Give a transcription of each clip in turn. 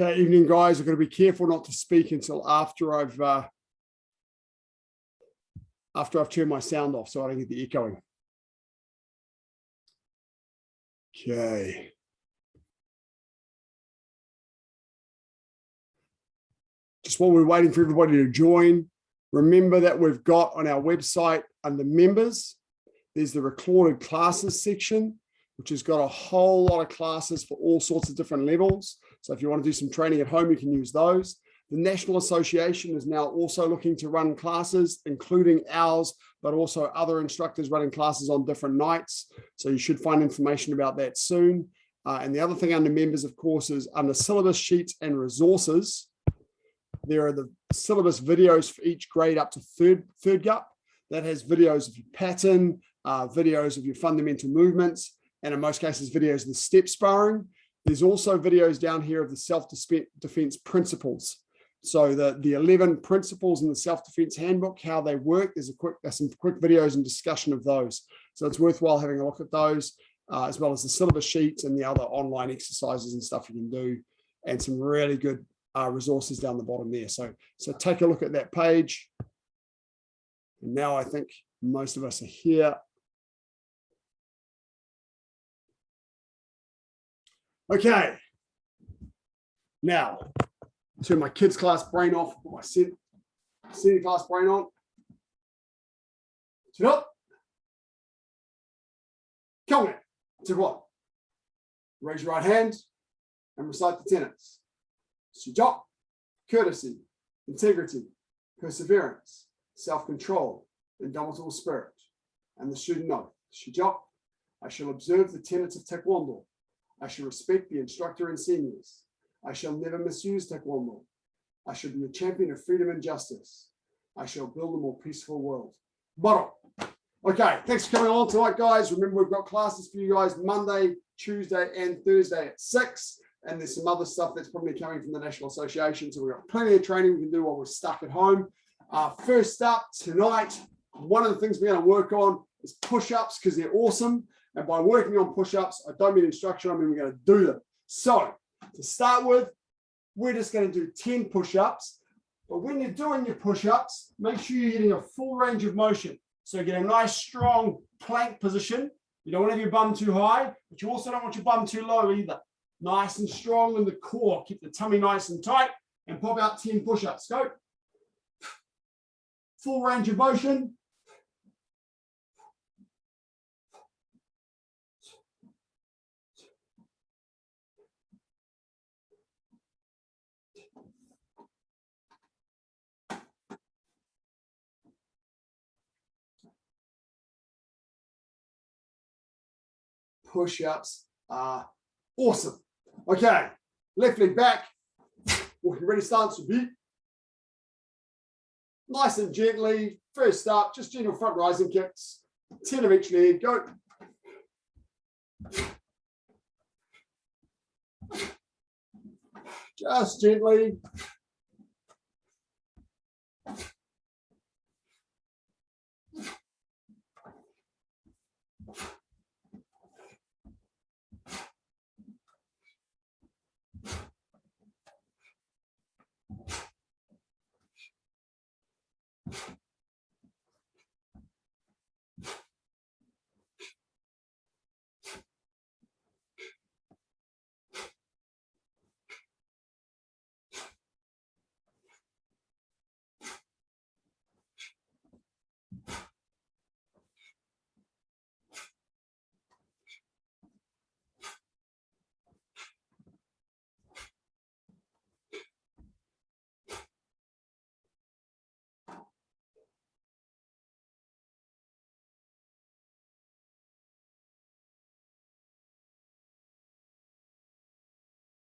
Okay, evening, guys. I've got to be careful not to speak until after I've turned my sound off so I don't get the echoing. Okay. Just while we're waiting for everybody to join, remember that we've got on our website under members, there's the recorded classes section, which has got a whole lot of classes for all sorts of different levels. So if you want to do some training at home, you can use those. The National Association is now also looking to run classes, including ours, but also other instructors running classes on different nights. So you should find information about that soon. And the other thing under members, of course, is under syllabus sheets and resources. There are the syllabus videos for each grade up to third GUP. That has videos of your pattern, videos of your fundamental movements, and in most cases, videos of the step sparring. There's also videos down here of the self-defense principles. So the 11 principles in the self-defense handbook, how they work, there's some quick videos and discussion of those. So it's worthwhile having a look at those, as well as the syllabus sheets and the other online exercises and stuff you can do, and some really good resources down the bottom there. So take a look at that page. And now I think most of us are here. Okay, now turn my kids class brain off, put my senior class brain on. Sit up. Come here. To what? Raise your right hand and recite the tenets. Sujok, courtesy, integrity, perseverance, self-control, indomitable spirit. And the student oath. Sujok, I shall observe the tenets of Taekwondo. I shall respect the instructor and seniors. I shall never misuse Taekwondo. I shall be a champion of freedom and justice. I shall build a more peaceful world. Bottom. Okay, thanks for coming along tonight, guys. Remember, we've got classes for you guys Monday, Tuesday, and Thursday at 6. And there's some other stuff that's probably coming from the National Association. So we've got plenty of training we can do while we're stuck at home. First up tonight, one of the things we're going to work on is push-ups because they're awesome. And by working on push-ups, I don't mean instruction, I mean we're going to do them. So to start with, we're just going to do 10 push-ups. But when you're doing your push-ups, make sure you're getting a full range of motion. So get a nice, strong plank position. You don't want to have your bum too high, but you also don't want your bum too low either. Nice and strong in the core. Keep the tummy nice and tight and pop out 10 push-ups. Go. Full range of motion. Push-ups are awesome. Okay, left leg back, walking ready stance will be nice and gently. First up, just gentle front rising kicks, 10 of each leg, go. Just gently.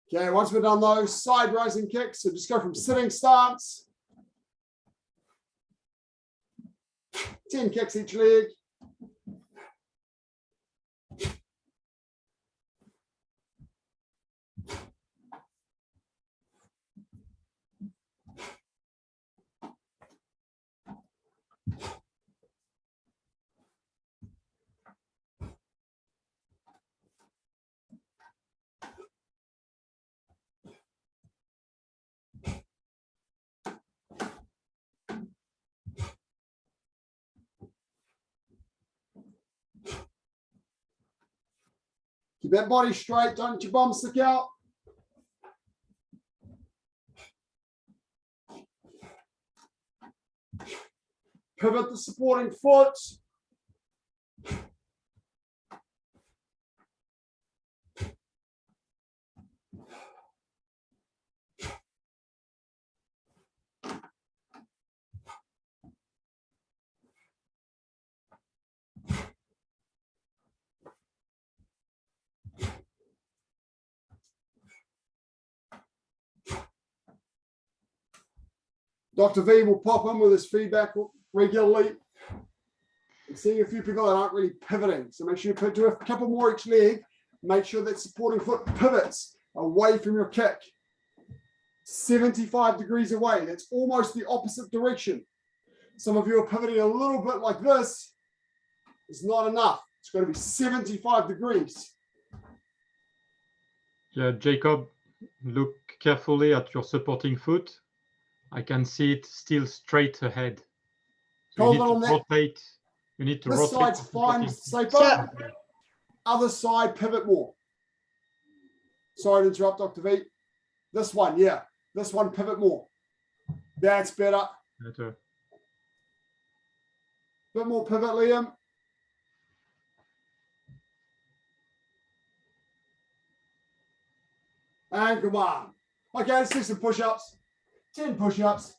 Okay, once we've done those side rising kicks, so just go from sitting stance, 10 kicks each leg. Keep that body straight. Don't let your bum stick out. Pivot the supporting foot. Dr. V will pop in with his feedback regularly. I'm seeing a few people that aren't really pivoting. So make sure you do a couple more each leg. Make sure that supporting foot pivots away from your kick. 75 degrees away. That's almost the opposite direction. Some of you are pivoting a little bit like this. It's not enough. It's got to be 75 degrees. Yeah, Jacob, look carefully at your supporting foot. I can see it still straight ahead. So you need to rotate. You need to rotate. This side's fine, safer. Other side, pivot more. Sorry to interrupt, Dr. V. This one, yeah. This one, pivot more. That's better. Better. Bit more pivot, Liam. And come on. Okay, let's do some push-ups. 10 push-ups.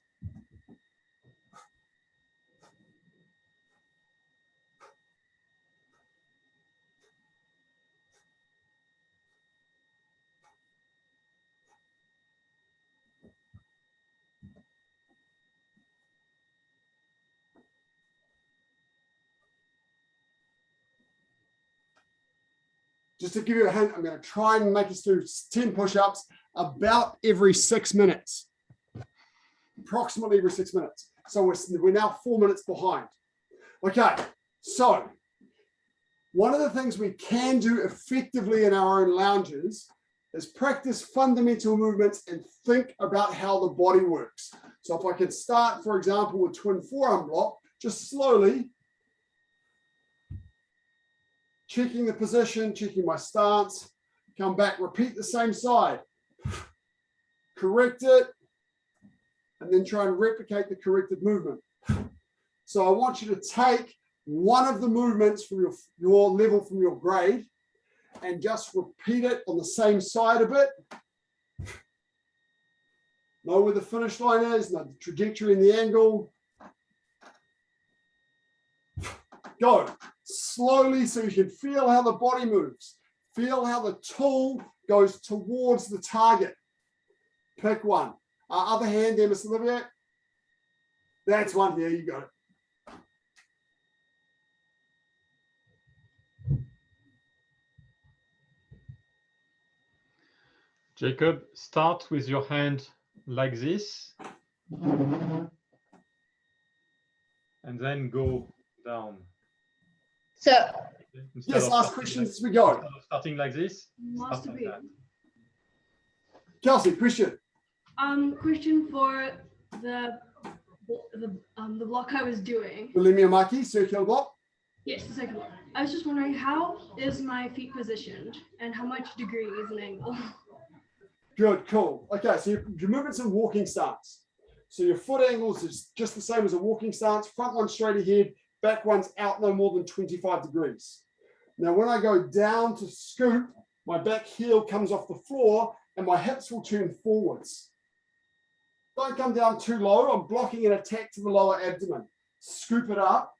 Just to give you a hint, I'm going to try and make us do 10 push-ups about every 6 minutes. Approximately every 6 minutes. So we're now 4 minutes behind. Okay, so one of the things we can do effectively in our own lounges is practice fundamental movements and think about how the body works. So if I can start, for example, with twin forearm block, just slowly checking the position, checking my stance, come back, repeat the same side, correct it, and then try and replicate the corrected movement. So I want you to take one of the movements from your level, from your grade, and just repeat it on the same side a bit. Know where the finish line is, know the trajectory and the angle. Go slowly so you can feel how the body moves. Feel how the tool goes towards the target. Pick one. Other hand there, Miss Olivier. That's one there, you got it. Jacob, start with your hand like this. And then go down. So, yes, ask questions as we go. Instead of starting like this. Must like be. that. Kelsey, question. Question for the block I was doing. Bulimia Maki, circular block. Yes, the second one. I was just wondering, how is my feet positioned and how much degree is an angle? Good, cool. Okay, so your movement's in walking stance. So your foot angles is just the same as a walking stance. Front one straight ahead, back one's out no more than 25 degrees. Now, when I go down to scoop, my back heel comes off the floor and my hips will turn forwards. Don't come down too low. I'm blocking an attack to the lower abdomen. Scoop it up.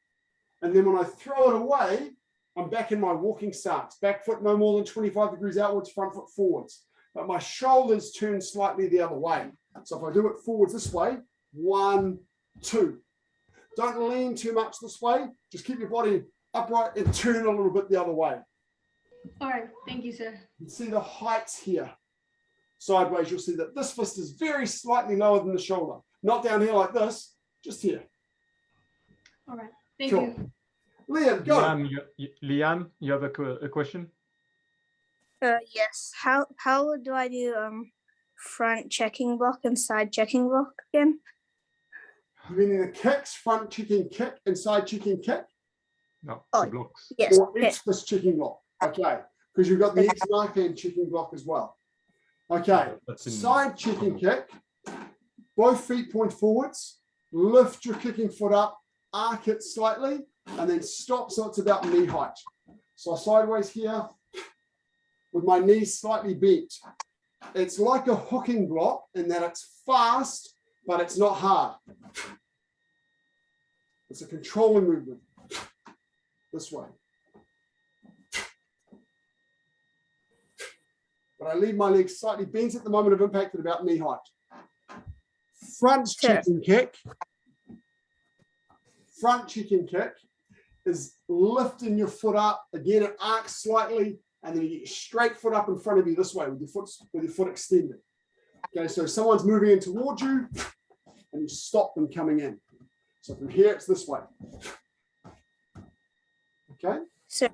And then when I throw it away, I'm back in my walking stance. Back foot no more than 25 degrees outwards, front foot forwards. But my shoulders turn slightly the other way. So if I do it forwards this way, 1, 2. Don't lean too much this way. Just keep your body upright and turn a little bit the other way. All right, thank you, sir. You can see the heights here. Sideways, you'll see that this fist is very slightly lower than the shoulder. Not down here like this, just here. All right, thank Cool. you. Liam, go. Liam, you have a question? yes. How do I do front checking block and side checking block again? You mean the kicks, front checking kick and side checking kick? No, Oh, the blocks. Yes. Or X fist checking block? Okay, because you've got the X knife hand checking block as well. Okay, side checking kick. Both feet point forwards. Lift your kicking foot up, arc it slightly, and then stop so it's about knee height. So sideways here with my knees slightly bent. It's like a hooking block in that it's fast, but it's not hard. It's a controlling movement. This way. But I leave my legs slightly bent at the moment of impact at about knee height. Front checking kick. Front checking kick is lifting your foot up. Again, it arcs slightly, and then you get your straight foot up in front of you this way with your foot extended. Okay, so someone's moving in towards you, and you stop them coming in. So from here, it's this way. Okay? Sir.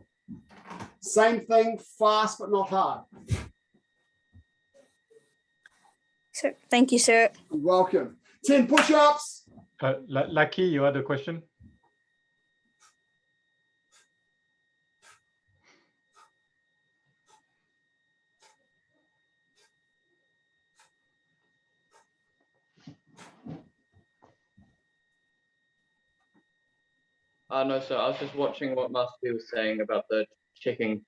Same thing, fast but not hard. Sir, thank you, sir. You're welcome. 10 push-ups. Lucky, you had a question? No, so I was just watching what Master B was saying about the checking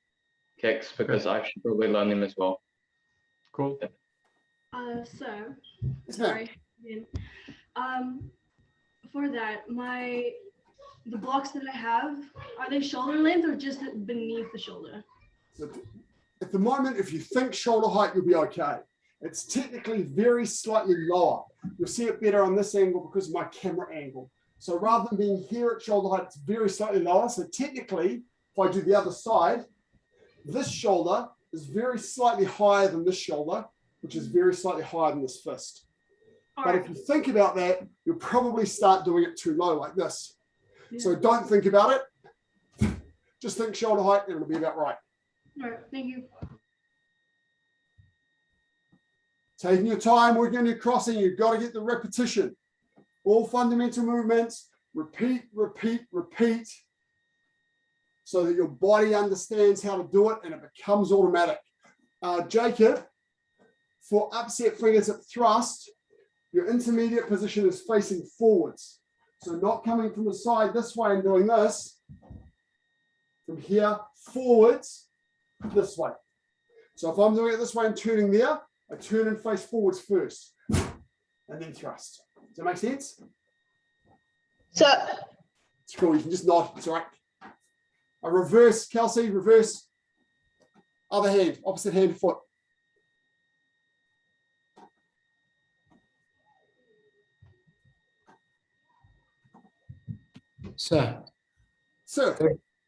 kicks because I should probably learn them as well. Cool. So, sorry. For that, the blocks that I have, are they shoulder length or just beneath the shoulder? So at the moment, if you think shoulder height, you'll be okay. It's technically very slightly lower. You'll see it better on this angle because of my camera angle. So rather than being here at shoulder height, it's very slightly lower. So technically, if I do the other side, this shoulder is very slightly higher than this shoulder, which is very slightly higher than this fist. But if you think about that, you'll probably start doing it too low like this. Yeah. So don't think about it. Just think shoulder height and it'll be about right. All right, thank you. Taking your time, working on your crossing, you've got to get the repetition. All fundamental movements, repeat, repeat, repeat, so that your body understands how to do it and it becomes automatic. Jacob, for upset fingertip thrust, your intermediate position is facing forwards. So not coming from the side this way and doing this, from here, forwards, this way. So if I'm doing it this way and turning there, I turn and face forwards first, and then thrust. Does that make sense? So it's cool. You can just nod. It's all right. A reverse, Kelsey, reverse. Other hand, opposite hand, foot. Sir,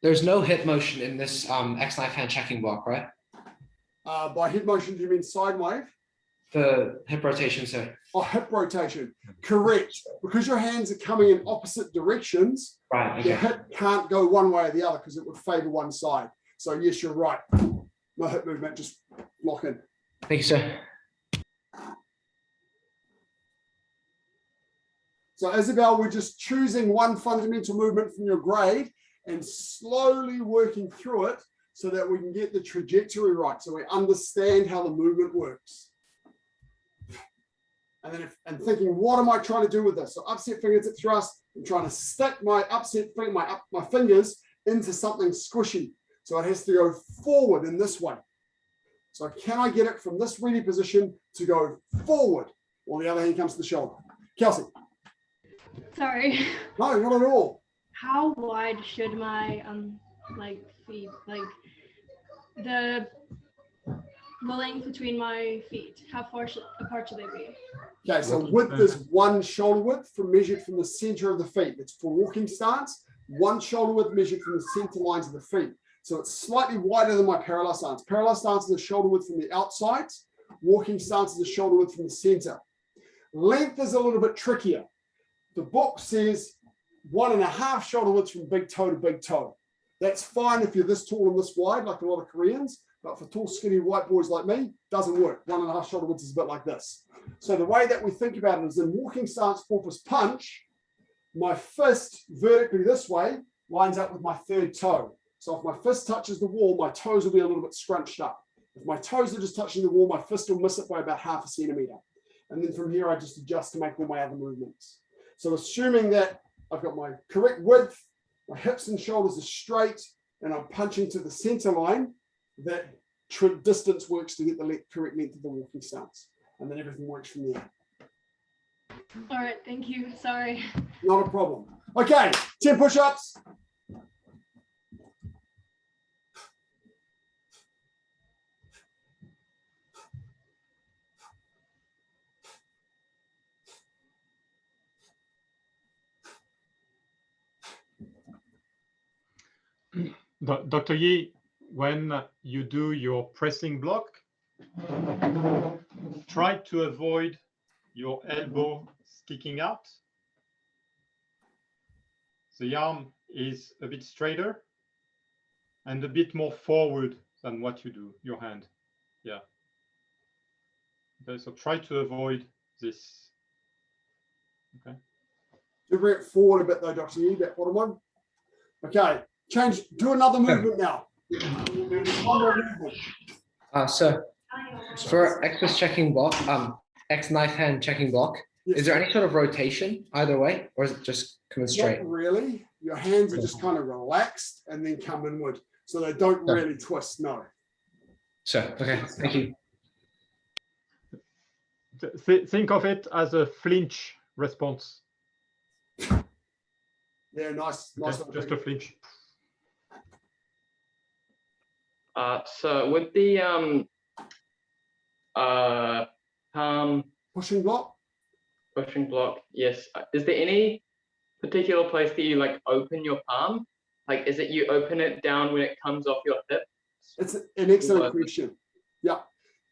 there's no hip motion in this X knife hand checking block, right? By hip motion, do you mean side wave? The hip rotation, sir. Oh, hip rotation. Correct. Because your hands are coming in opposite directions, right, okay. Your hip can't go one way or the other because it would favor one side. So yes, you're right. No hip movement, just lock in. Thank you, sir. So Isabel, we're just choosing one fundamental movement from your grade and slowly working through it so that we can get the trajectory right, so we understand how the movement works. And then and thinking, what am I trying to do with this? So upset fingertip thrust, I'm trying to stick my upset finger, my fingers into something squishy. So it has to go forward in this way. So can I get it from this ready position to go forward while the other hand comes to the shoulder? Kelsey. Sorry. No, not at all. How wide should my feet, the length between my feet, how far apart should they be? Okay, so width is one shoulder width measured from the center of the feet. It's for walking stance, one shoulder width measured from the center lines of the feet. So it's slightly wider than my parallel stance. Parallel stance is a shoulder width from the outside. Walking stance is a shoulder width from the center. Length is a little bit trickier. The book says 1.5 shoulder widths from big toe to big toe. That's fine if you're this tall and this wide, like a lot of Koreans, but for tall, skinny white boys like me, doesn't work. 1.5 shoulder widths is a bit like this. So the way that we think about it is in walking stance, porpoise punch, my fist vertically this way lines up with my third toe. So if my fist touches the wall, my toes will be a little bit scrunched up. If my toes are just touching the wall, my fist will miss it by about 0.5 centimeter. And then from here, I just adjust to make all my other movements. So assuming that I've got my correct width, my hips and shoulders are straight, and I'm punching to the center line, that distance works to get the correct length of the walking stance. And then everything works from there. All right, thank you. Sorry. Not a problem. Okay, 10 push-ups. Dr. Yi, when you do your pressing block, try to avoid your elbow sticking out. The arm is a bit straighter and a bit more forward than what you do, your hand. Yeah. Okay, so try to avoid this. Okay. Do bring it forward a bit though, Dr. Yi, that bottom one. Okay, change, do another movement now. One more movement. So for X checking block, X knife hand checking block, Yes. is there any sort of rotation either way, or is it just coming straight? Not really. Your hands are just kind of relaxed and then come inward. So they don't really twist, no. Sure, okay, thank you. Think of it as a flinch response. Yeah, nice. Okay, just a flinch. So with the palm Pushing block. pushing block, yes. Is there any particular place that you like open your palm? Like, is it you open it down when it comes off your hip? It's an excellent question. Yeah.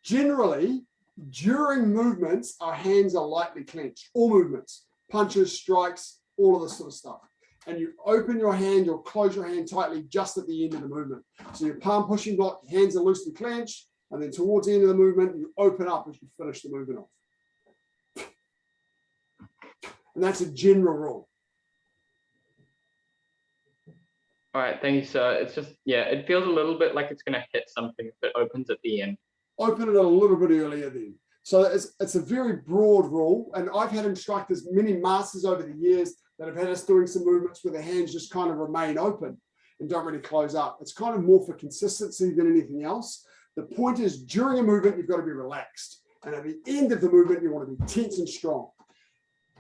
Generally, during movements, our hands are lightly clenched. All movements, punches, strikes, all of this sort of stuff. And you open your hand or close your hand tightly just at the end of the movement. So your palm pushing block, your hands are loosely clenched, and then towards the end of the movement, you open up as you finish the movement off. And that's a general rule. All right, thank you, sir. It's just, yeah, it feels a little bit like it's going to hit something if it opens at the end. Open it a little bit earlier then. So it's a very broad rule. And I've had instructors, many masters over the years, that have had us doing some movements where the hands just kind of remain open and don't really close up. It's kind of more for consistency than anything else. The point is, during a movement, you've got to be relaxed. And at the end of the movement, you want to be tense and strong.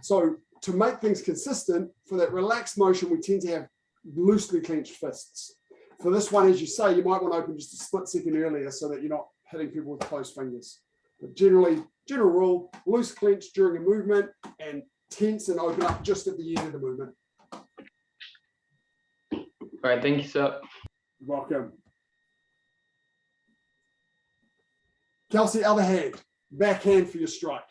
So to make things consistent, for that relaxed motion, we tend to have loosely clenched fists. For this one, as you say, you might want to open just a split second earlier so that you're not hitting people with closed fingers. But generally, general rule, loose clench during a movement and tense and open up just at the end of the movement. All right, thank you, sir. You're welcome. Kelsey, other hand, backhand for your strike.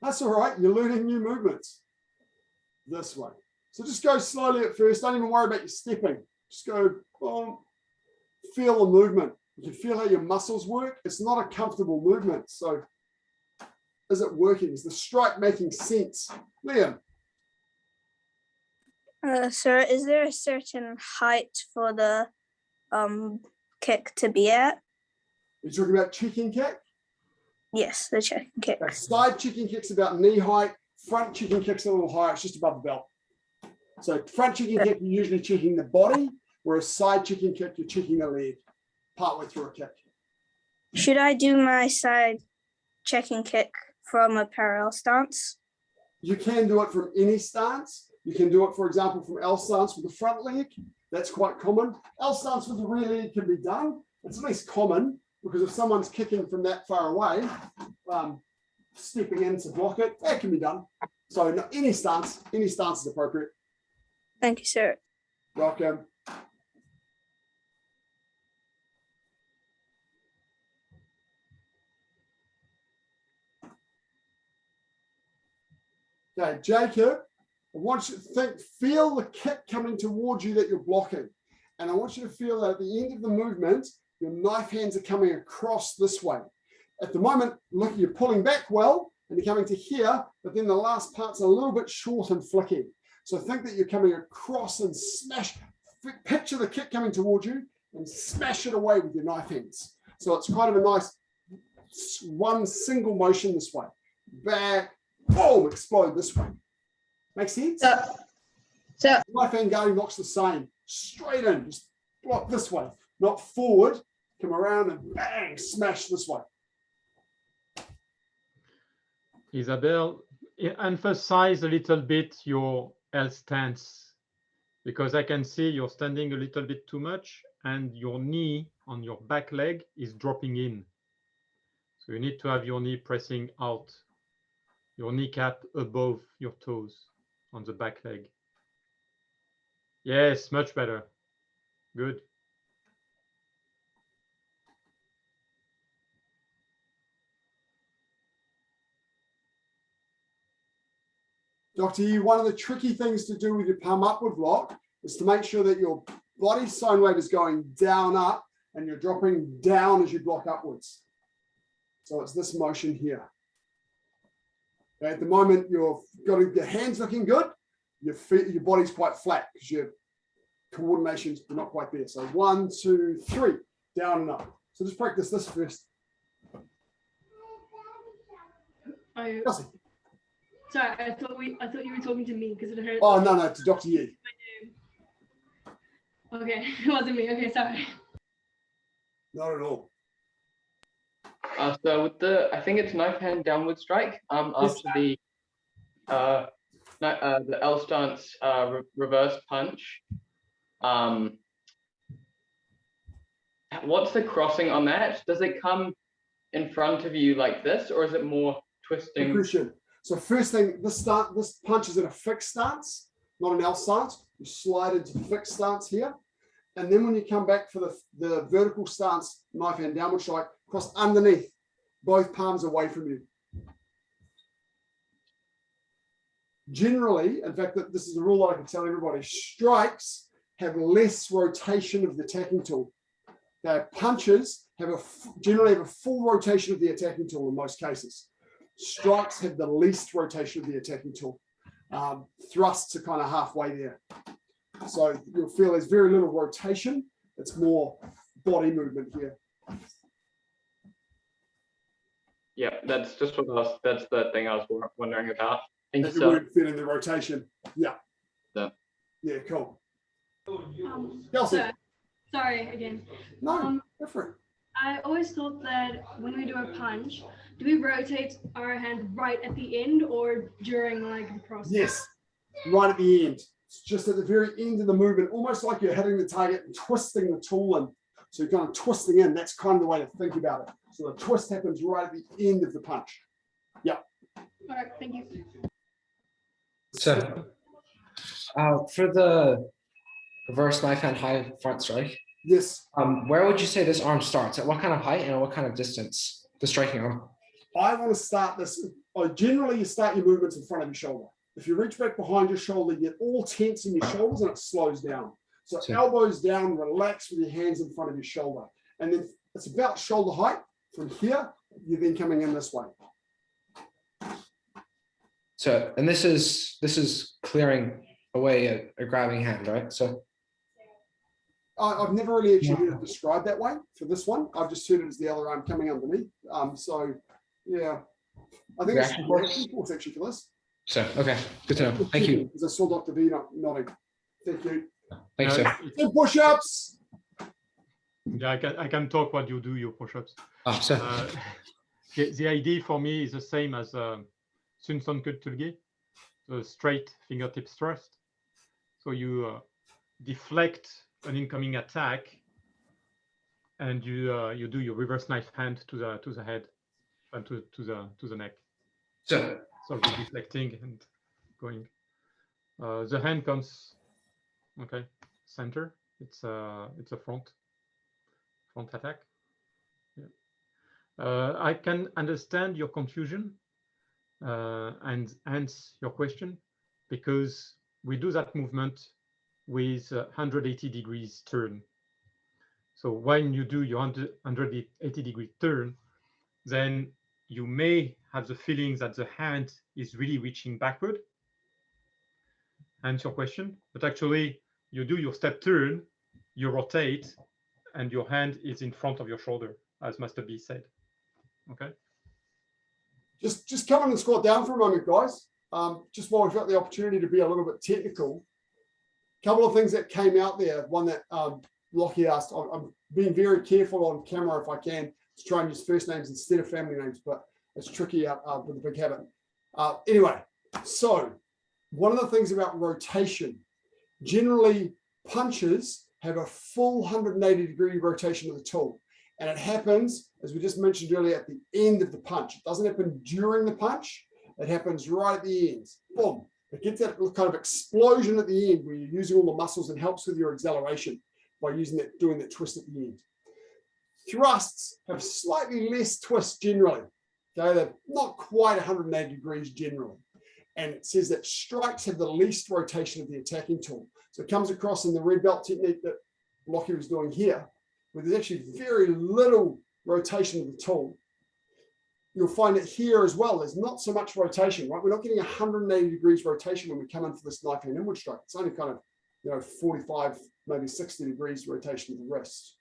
That's all right, you're learning new movements. This way. So just go slowly at first, don't even worry about your stepping. Just go, feel the movement. You can feel how your muscles work. It's not a comfortable movement. So is it working? Is the strike making sense? Liam? Sir, is there a certain height for the kick to be at? You're talking about chicken kick? Yes, the checking kick. Side chicken kick's about knee height. Front chicken kick's a little higher. It's just above the belt. So front chicken kick, you're usually checking the body, whereas side chicken kick, you're checking the leg partway through a kick. Should I do my side checking kick from a parallel stance? You can do it from any stance. You can do it, for example, from L stance with the front leg. That's quite common. L stance with the rear leg can be done. It's less common because if someone's kicking from that far away, stepping in to block it, that can be done. So no, any stance is appropriate. Thank you, sir. Welcome. Okay, Jacob, I want you to feel the kick coming towards you that you're blocking. And I want you to feel that at the end of the movement, your knife hands are coming across this way. At the moment, look, you're pulling back well, and you're coming to here, but then the last part's a little bit short and flicky. So think that you're coming across and smash, picture the kick coming towards you and smash it away with your knife hands. So it's kind of a nice one single motion this way. Back, boom, explode this way. Make sense? So Knife hand guarding knocks the same. Straight in, just block this way, not forward. Come around and bang, smash this way. Isabel, emphasize a little bit your L stance, because I can see you're standing a little bit too much and your knee on your back leg is dropping in. So you need to have your knee pressing out, your kneecap above your toes on the back leg. Yes, much better. Good. Dr. Yu, one of the tricky things to do with your palm upward block is to make sure that your body sine wave is going down up and you're dropping down as you block upwards. So it's this motion here. Okay, at the moment, you've got your hands looking good, your feet, your body's quite flat because your coordination's not quite there. So 1, 2, 3, down and up. So just practice this first. Kelsey. Sorry, I thought you were talking to me because it hurt. Oh, no, to Dr. Yi. Okay, it wasn't me. Okay, sorry. Not at all. So with the, I think it's knife hand downward strike. After the L stance reverse punch. What's the crossing on that? Does it come in front of you like this, or is it more twisting? Good question. So first thing, this punch is in a fixed stance, not an L stance. You slide into fixed stance here. And then when you come back for the vertical stance, knife hand downward strike, cross underneath, both palms away from you. Generally, in fact, this is a rule that I can tell everybody, strikes have less rotation of the attacking tool. Punches generally have a full rotation of the attacking tool in most cases. Strikes have the least rotation of the attacking tool. Thrusts are kind of halfway there. So you'll feel there's very little rotation. It's more body movement here. Yeah, that's just that's the thing I was wondering about. Thank you, You sir. weren't feeling the rotation. Yeah. Yeah, cool. Kelsey. Sorry again. No, different. I always thought that when we do a punch, do we rotate our hand right at the end or during like the process? Yes, right at the end. It's just at the very end of the movement, almost like you're hitting the target and twisting the tool in. So you're kind of twisting in. That's kind of the way to think about it. So the twist happens right at the end of the punch. Yeah. All right, thank you. So for the reverse knife hand high front strike, Yes. where would you say this arm starts? At what kind of height and at what kind of distance? The striking arm. I want to start this. Generally, you start your movements in front of your shoulder. If you reach back behind your shoulder, you get all tense in your shoulders and it slows down. So elbows down, relax with your hands in front of your shoulder. And then it's about shoulder height. From here, you're then coming in this way. So, and this is clearing away a grabbing hand, right? So I've never really actually heard it described that way for this one. I've just heard it as the other arm coming underneath. So yeah, I think it's reaction force actually for this. So, okay, good to know. Thank you. Because I saw Dr. V nodding. Thank you. Thanks, sir. 10 push-ups. Yeah, I can talk while you do your push-ups. Oh, so. The idea for me is the same as Sunson Kutulge, the straight fingertips thrust. So you deflect an incoming attack, and you do your reverse knife hand to the head and to the neck. So deflecting and going. The hand comes, okay, center. It's a front attack. Yeah. I can understand your confusion and hence your question, because we do that movement with 180 degrees turn. So when you do your 180 degree turn, then you may have the feeling that the hand is really reaching backward. Hence your question, but actually you do your step turn, you rotate, and your hand is in front of your shoulder, as Master B said. Okay. Just come in and squat down for a moment, guys. Just while we've got the opportunity to be a little bit technical, a couple of things that came out there. One that Lockie asked, I'm being very careful on camera if I can to try and use first names instead of family names, but it's tricky out with a big habit. Anyway, so one of the things about rotation, generally punches have a full 180-degree rotation of the tool. And it happens, as we just mentioned earlier, at the end of the punch. It doesn't happen during the punch. It happens right at the end. Boom. It gets that kind of explosion at the end where you're using all the muscles and helps with your acceleration by using that, doing that twist at the end. Thrusts have slightly less twist generally. Okay, they're not quite 180 degrees generally. And it says that strikes have the least rotation of the attacking tool. So it comes across in the red belt technique that Lockie was doing here, where there's actually very little rotation of the tool. You'll find it here as well. There's not so much rotation, right? We're not getting 180 degrees rotation when we come in for this knife hand inward strike. It's only kind of, 45, maybe 60 degrees rotation of the wrist.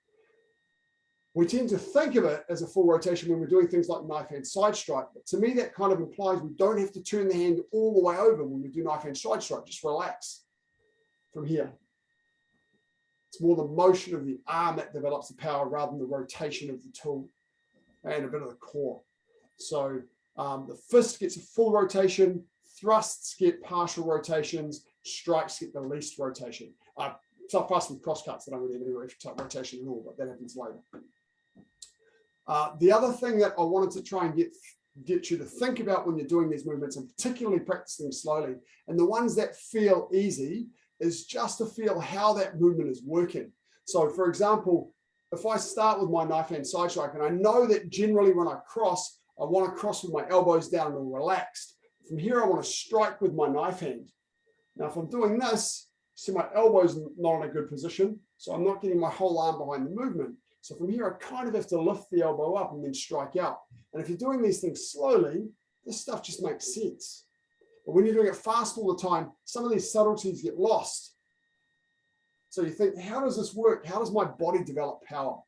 We tend to think of it as a full rotation when we're doing things like knife hand side strike. But to me, that kind of implies we don't have to turn the hand all the way over when we do knife hand side strike. Just relax from here. It's more the motion of the arm that develops the power rather than the rotation of the tool and a bit of the core. So the fist gets a full rotation, thrusts get partial rotations, strikes get the least rotation. So fast with cross cuts, I don't really have any type rotation at all, but that happens later. The other thing that I wanted to try and get you to think about when you're doing these movements, and particularly practicing slowly, and the ones that feel easy, is just to feel how that movement is working. So for example, if I start with my knife hand side strike, and I know that generally when I want to cross with my elbows down and relaxed. From here, I want to strike with my knife hand. Now, if I'm doing this, see my elbow's not in a good position, so I'm not getting my whole arm behind the movement. So from here, I kind of have to lift the elbow up and then strike out. And if you're doing these things slowly, this stuff just makes sense. But when you're doing it fast all the time, some of these subtleties get lost. So you think, how does this work? How does my body develop power?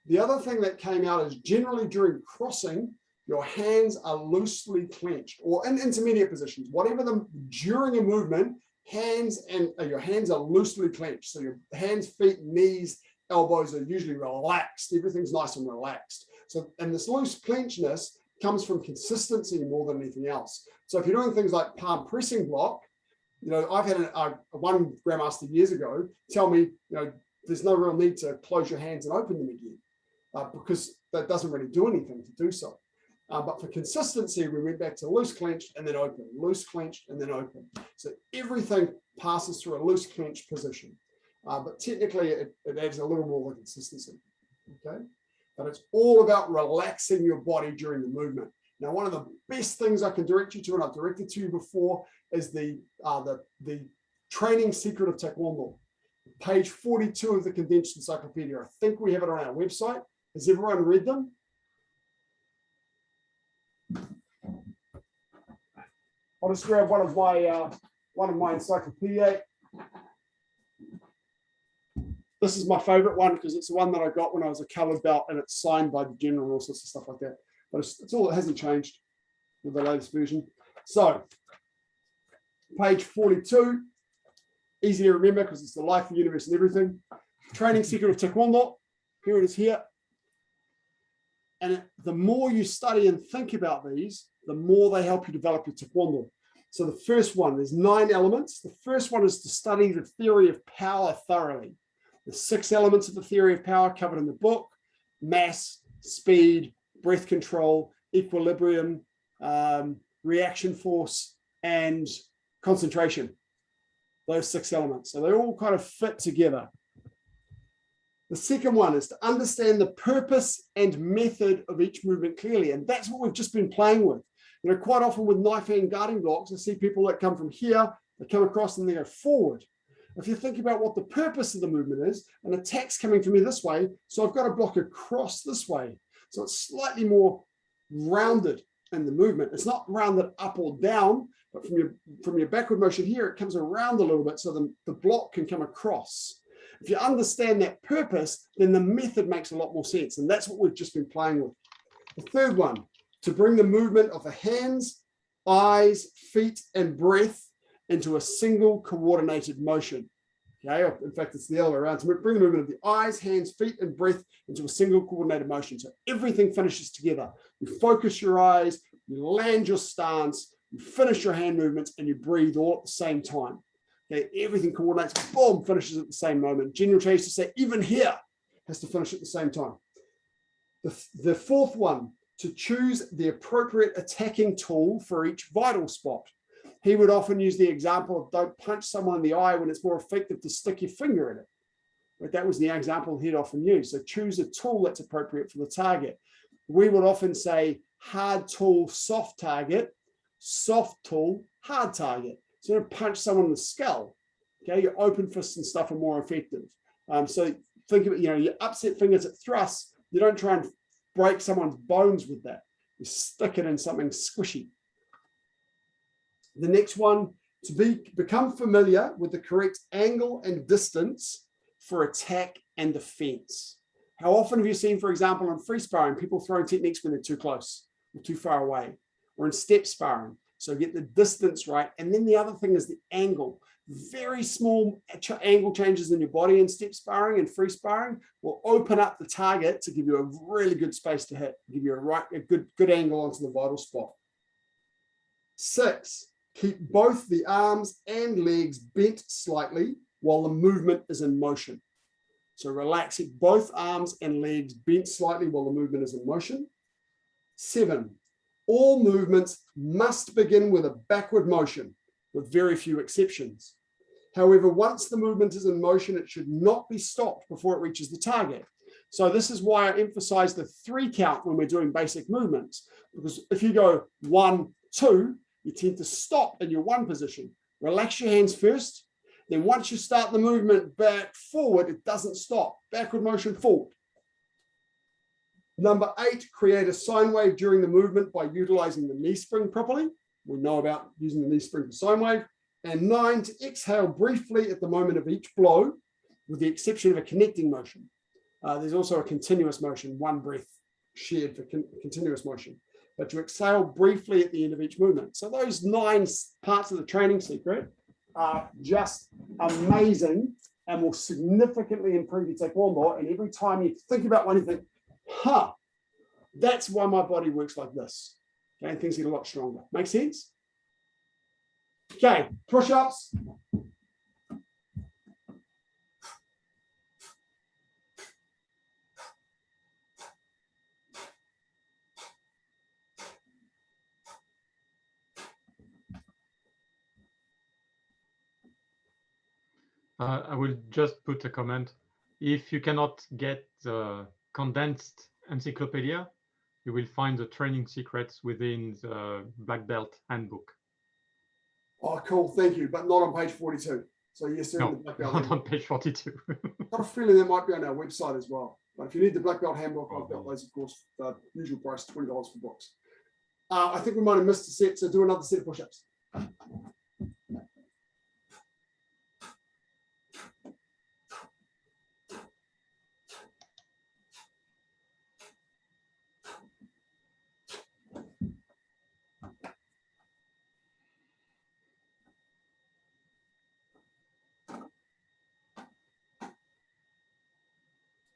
The other thing that came out is generally during crossing, your hands are loosely clenched or in intermediate positions. Whatever during a movement, your hands are loosely clenched. So your hands, feet, knees, elbows are usually relaxed. Everything's nice and relaxed. So, and this loose clenchedness comes from consistency more than anything else. So if you're doing things like palm pressing block, I've had one grandmaster years ago tell me, there's no real need to close your hands and open them again because that doesn't really do anything to do so. But for consistency, we went back to loose clenched and then open, loose clenched and then open. So everything passes through a loose clenched position. But technically, it adds a little more consistency. Okay, but it's all about relaxing your body during the movement. Now, one of the best things I can direct you to, and I've directed to you before, is the training secret of Taekwondo. Page 42 of the condensed encyclopedia. I think we have it on our website. Has everyone read them? I'll just grab one of my encyclopedia. This is my favorite one because it's the one that I got when I was a colored belt, and it's signed by the general and all sorts of stuff like that. But it's all, it hasn't changed with the latest version. So, page 42, easy to remember because it's the life, the universe, and everything. Training secret of Taekwondo. Here it is here. And the more you study and think about these, the more they help you develop your Taekwondo. So the first one, there's 9 elements. The first one is to study the theory of power thoroughly. The 6 elements of the theory of power covered in the book: mass, speed, breath control, equilibrium, reaction force, and concentration. Those 6 elements. So they all kind of fit together. The second one is to understand the purpose and method of each movement clearly. And that's what we've just been playing with. Quite often with knife hand guarding blocks, I see people that come from here, they come across and they go forward. If you think about what the purpose of the movement is, an attack's coming from me this way, so I've got to block across this way. So it's slightly more rounded in the movement. It's not rounded up or down, But from your backward motion here, it comes around a little bit so the block can come across. If you understand that purpose, then the method makes a lot more sense. And that's what we've just been playing with. The third one, to bring the movement of the hands, eyes, feet, and breath into a single coordinated motion. Okay, in fact, it's the other way around. To bring the movement of the eyes, hands, feet, and breath into a single coordinated motion. So everything finishes together. You focus your eyes, you land your stance, you finish your hand movements, and you breathe all at the same time. Okay, everything coordinates, boom, finishes at the same moment. General Che used to say, even here has to finish at the same time. The fourth one, to choose the appropriate attacking tool for each vital spot. He would often use the example of don't punch someone in the eye when it's more effective to stick your finger in it. But that was the example he'd often use. So choose a tool that's appropriate for the target. We would often say hard tool, soft target, soft tool, hard target. So don't punch someone in the skull. Okay, your open fists and stuff are more effective. So think of it, your upset fingers at thrusts, you don't try and break someone's bones with that. You stick it in something squishy. The next one, to become familiar with the correct angle and distance for attack and defense. How often have you seen, for example, in free sparring, people throwing techniques when they're too close or too far away, or in step sparring? So get the distance right. And then the other thing is the angle. Very small angle changes in your body in step sparring and free sparring will open up the target to give you a really good space to hit, give you a good angle onto the vital spot. 6, keep both the arms and legs bent slightly while the movement is in motion. So relaxing both arms and legs bent slightly while the movement is in motion. 7, all movements must begin with a backward motion, with very few exceptions. However, once the movement is in motion, it should not be stopped before it reaches the target. So this is why I emphasize the 3 count when we're doing basic movements, because if you go 1, 2, you tend to stop in your 1 position. Relax your hands first. Then once you start the movement back forward, it doesn't stop. Backward motion forward. Number 8, create a sine wave during the movement by utilizing the knee spring properly. We know about using the knee spring for sine wave. And 9, to exhale briefly at the moment of each blow, with the exception of a connecting motion. There's also a continuous motion, 1 breath shared for continuous motion. But to exhale briefly at the end of each movement. So those 9 parts of the training secret are just amazing and will significantly improve your Taekwondo. And every time you think about one, you think, that's why my body works like this. Okay, and things get a lot stronger. Make sense? Okay, push-ups. I will just put a comment. If you cannot get the condensed encyclopedia, you will find the training secrets within the Black Belt handbook. Oh, cool. Thank you. But not on page 42. So yes, they're in No, the Black Belt not handbook. on page 42. Got a feeling that might be on our website as well. But if you need the Black Belt handbook, I've got those, of course, usual price, $20 for books. I think we might have missed a set, so do another set of push-ups.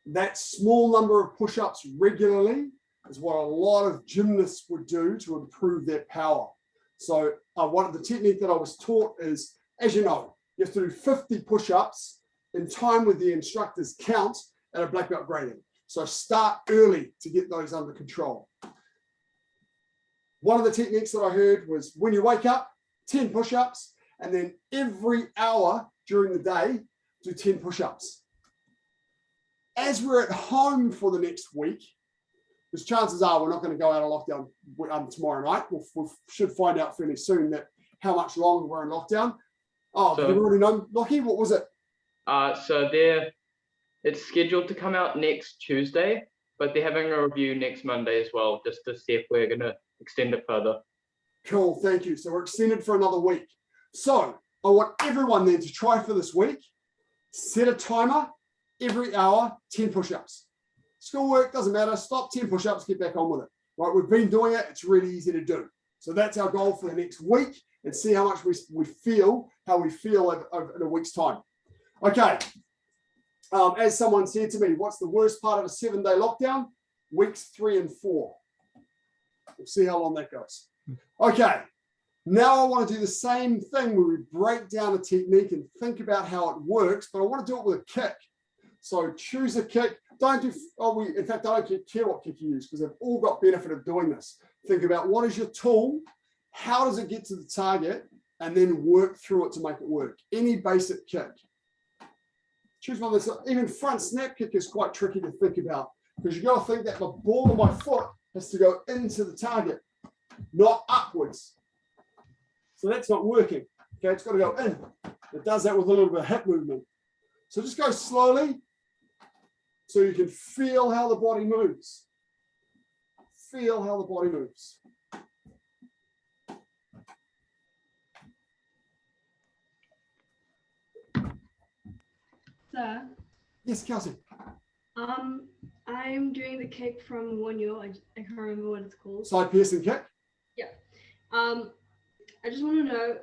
That small number of push-ups regularly is what a lot of gymnasts would do to improve their power. So one of the technique that I was taught is, as you know, you have to do 50 push-ups in time with the instructor's count at a black belt grading. So start early to get those under control. One of the techniques that I heard was when you wake up, 10 push-ups, and then every hour during the day, do 10 push-ups. As we're at home for the next week, because chances are we're not going to go out of lockdown tomorrow night. We should find out fairly soon that how much longer we're in lockdown. Oh, so, do you already know, Lockie? What was it? So it's scheduled to come out next Tuesday, but they're having a review next Monday as well, just to see if we're going to extend it further. Cool, thank you. So we're extended for another week. So I want everyone then to try for this week, set a timer every hour, 10 push-ups. Schoolwork, doesn't matter, stop 10 push-ups, get back on with it. Right, we've been doing it, it's really easy to do. So that's our goal for the next week, and see how much we feel, how we feel in a week's time. Okay, as someone said to me, what's the worst part of a 7-day lockdown? Weeks 3 and 4. We'll see how long that goes. Okay, now I want to do the same thing where we break down a technique and think about how it works, but I want to do it with a kick. So choose a kick. Don't do, in fact, I don't care what kick you use because they've all got benefit of doing this. Think about what is your tool, how does it get to the target, and then work through it to make it work. Any basic kick. Choose one that's, even front snap kick is quite tricky to think about because you've got to think that the ball of my foot has to go into the target, not upwards. So that's not working. Okay, it's got to go in. It does that with a little bit of hip movement. So just go slowly so you can feel how the body moves. Feel how the body moves. Sir, Yes, Kelsey. I'm doing the kick from 1-yo. I can't remember what it's called. Side piercing kick. Yeah. I just want to know,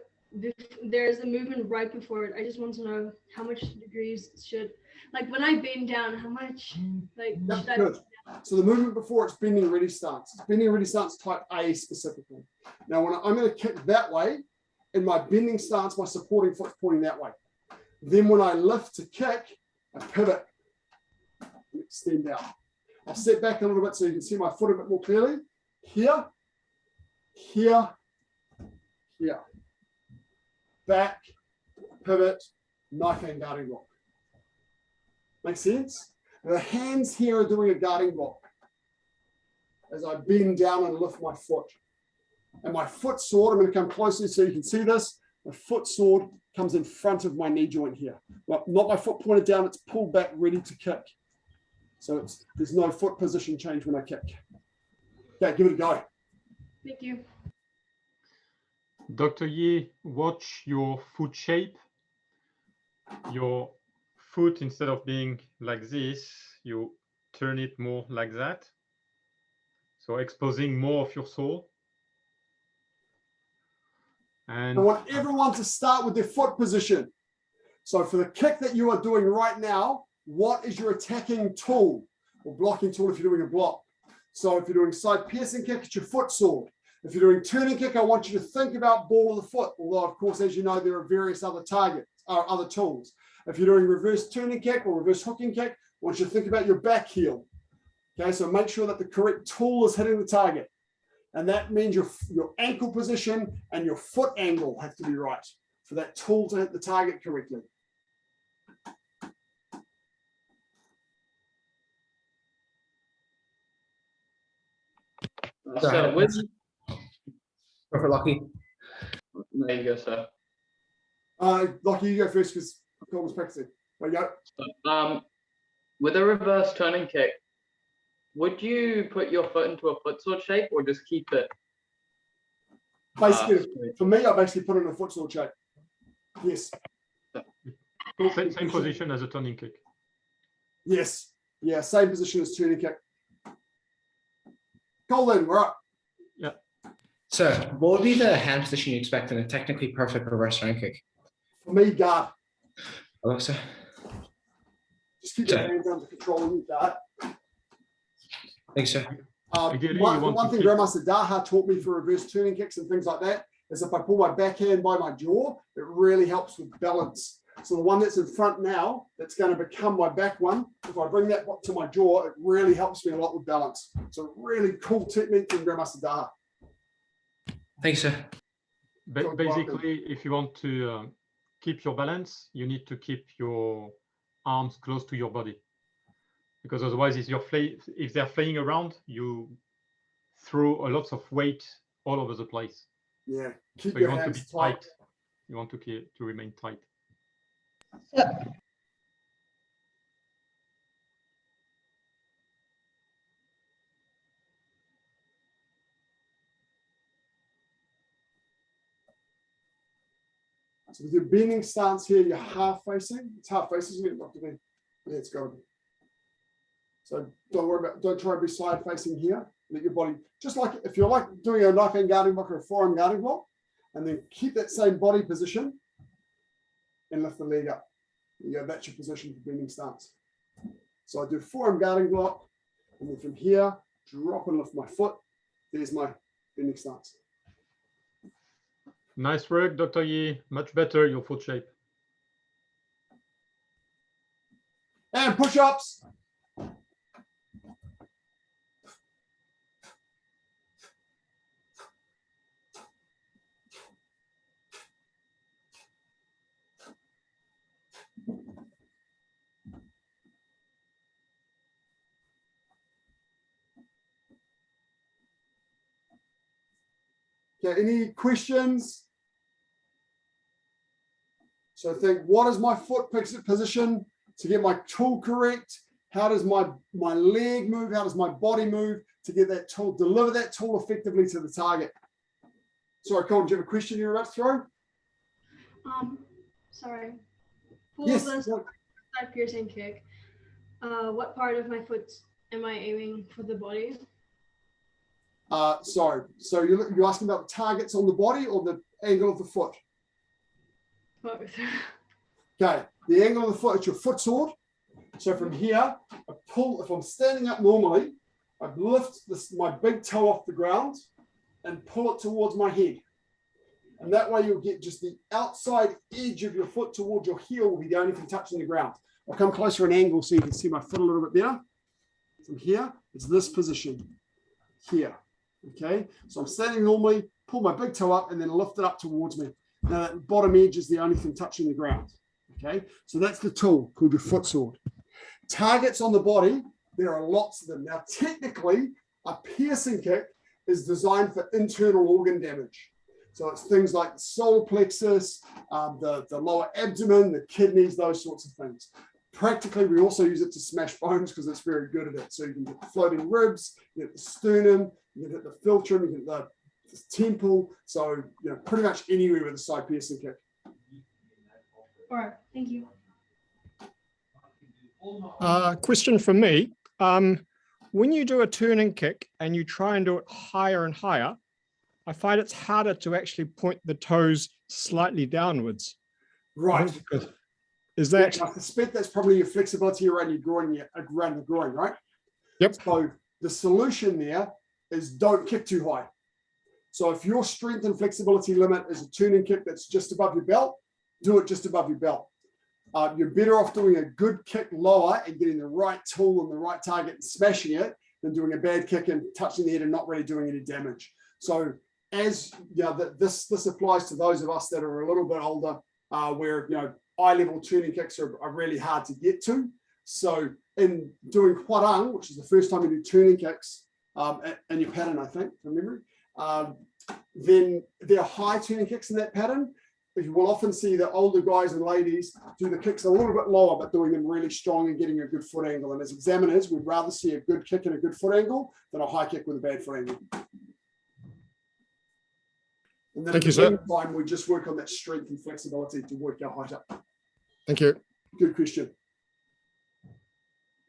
there's a movement right before it. I just want to know how much degrees should, like when I bend down, how much, like, Yep, should I? good. So the movement before it's bending ready stance. It's bending ready stance type A specifically. Now when I'm going to kick that way, in my bending stance, my supporting foot's pointing that way. Then when I lift to kick, I pivot, and extend out. I'll step back a little bit so you can see my foot a bit more clearly. Here, here, here. Back, pivot, knife hand guarding block. Make sense? The hands here are doing a guarding block as I bend down and lift my foot. And my foot sword, I'm going to come closer so you can see this. The foot sword comes in front of my knee joint here. Well, not my foot pointed down, it's pulled back, ready to kick. So there's no foot position change when I kick. Okay, give it a go. Thank you. Dr. Yi, watch your foot shape. Your foot, instead of being like this, you turn it more like that. So exposing more of your sole. And I want everyone to start with their foot position. So for the kick that you are doing right now, what is your attacking tool or blocking tool if you're doing a block? So if you're doing side piercing kick, it's your foot sword. If you're doing turning kick, I want you to think about ball of the foot. Although, of course, as you know, there are various other targets, other tools. If you're doing reverse turning kick or reverse hooking kick, I want you to think about your back heel. Okay, so make sure that the correct tool is hitting the target. And that means your ankle position and your foot angle have to be right for that tool to hit the target correctly. So with, Go for Lucky. there you go, sir. Lucky, you go first because Colton's practicing. There you go. With a reverse turning kick, would you put your foot into a foot sword shape or just keep it? Basically, for me, I basically put it in a foot sword shape. Yes. same position as a turning kick. Yes. Yeah, same position as turning kick. Colin, we're up. Yeah. So what would be the hand position you expect in a technically perfect reverse turn kick? For me, guard. Alexa. Just keep your hands under control and you guard. Thanks, sir. Ideally, you The want one to thing keep- Grandmaster Daha taught me for reverse turning kicks and things like that is if I pull my backhand by my jaw, it really helps with balance. So the one that's in front now, that's going to become my back one, if I bring that to my jaw, it really helps me a lot with balance. So really cool technique from Grandmaster Daha. Thanks, sir. Basically, if you want to keep your balance, you need to keep your arms close to your body. Because otherwise, if they're flying around, you throw a lot of weight all over the place. Yeah, keep So your you want to be hands tight. tight. You want to remain tight. So with your bending stance here, you're half facing. It's half facing, isn't it, Dr. Ben? Yeah, it's got to be. So don't try to be side facing here. Let your body, just like if you're like doing a knife hand guarding block or a forearm guarding block, and then keep that same body position and lift the leg up. Yeah, that's your position for bending stance. So I do forearm guarding block, and then from here, drop and lift my foot. There's my bending stance. Nice work, Dr. Yi. Much better, your foot shape. And push-ups. Okay, any questions? So think, what is my foot position to get my tool correct? How does my leg move? How does my body move to get that tool, deliver that tool effectively to the target? Sorry, Colin, do you have a question you're about to throw? Sorry. For Yes. the side piercing kick, what part of my foot am I aiming for the body? Sorry. So you're asking about the targets on the body or the angle of the foot? Both. Okay, the angle of the foot, it's your foot sword. So from here, I pull, if I'm standing up normally, I lift my big toe off the ground and pull it towards my head. And that way you'll get just the outside edge of your foot towards your heel will be the only thing touching the ground. I'll come closer an angle so you can see my foot a little bit better. From here, it's this position here. Okay, so I'm standing normally, pull my big toe up and then lift it up towards me. Now that bottom edge is the only thing touching the ground. Okay, so that's the tool called your foot sword. Targets on the body, there are lots of them. Now, technically, a piercing kick is designed for internal organ damage. So it's things like the solar plexus, the lower abdomen, the kidneys, those sorts of things. Practically, we also use it to smash bones because it's very good at it. So you can get the floating ribs, you get the sternum, you can hit the philtrum, you can hit the temple. So, you know, pretty much anywhere with a side piercing kick. All right, thank you. Question from me. When you do a turning kick and you try and do it higher and higher, I find it's harder to actually point the toes slightly downwards. Right. Is that? Yeah, I suspect that's probably your flexibility around your groin, around the groin, right? Yep. So the solution there is don't kick too high. So if your strength and flexibility limit is a turning kick that's just above your belt, do it just above your belt. You're better off doing a good kick lower and getting the right tool and the right target and smashing it than doing a bad kick and touching the head and not really doing any damage. So as you know, this applies to those of us that are a little bit older, where you know eye-level turning kicks are really hard to get to. So in doing Hwarang, which is the first time you do turning kicks in your pattern, I think, from memory, then there are high turning kicks in that pattern. You will often see the older guys and ladies do the kicks a little bit lower, but doing them really strong and getting a good foot angle. And as examiners, we'd rather see a good kick and a good foot angle than a high kick with a bad foot angle. And then Thank you, sir. Time, we just work on that strength and flexibility to work our height up. Thank you. Good question.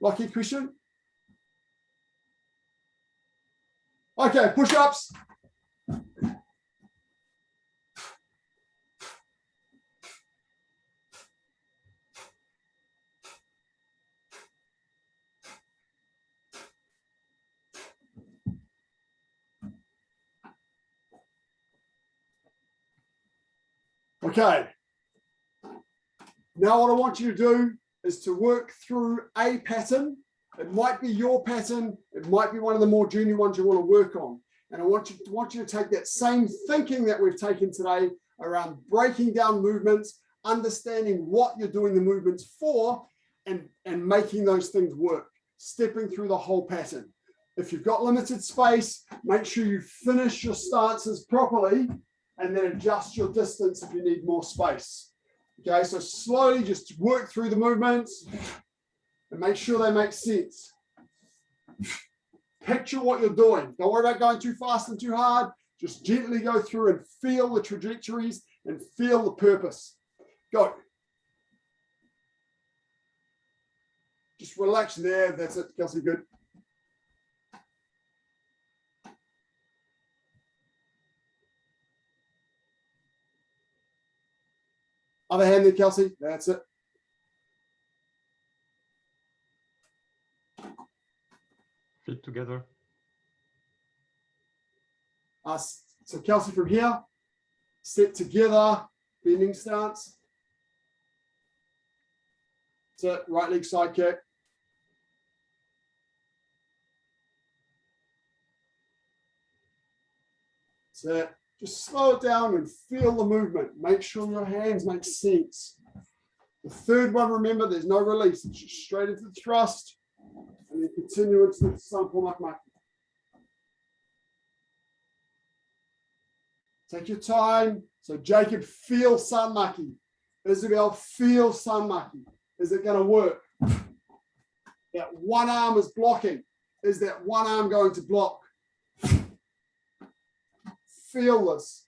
Lucky question. Okay, push-ups. Okay. Now what I want you to do is to work through a pattern. It might be your pattern. It might be one of the more junior ones you want to work on. And I want you to take that same thinking that we've taken today around breaking down movements, understanding what you're doing the movements for, and making those things work, stepping through the whole pattern. If you've got limited space, make sure you finish your stances properly and then adjust your distance if you need more space. Okay, so slowly just work through the movements and make sure they make sense. Picture what you're doing. Don't worry about going too fast and too hard. Just gently go through and feel the trajectories and feel the purpose. Go. Just relax there. That's it, Kelsey. Good. Other hand there, Kelsey. That's it. Feet together. So Kelsey from here, step together, bending stance. That's it, right leg side kick. That's it. Just slow it down and feel the movement. Make sure your hands make sense. The third one, remember, there's no release. It's just straight into the thrust and then continue into the sample makmaki. Take your time. So Jacob, feel sanmaki. Isabel, feel sanmaki. Is it going to work? That one arm is blocking. Is that one arm going to block? Feel this.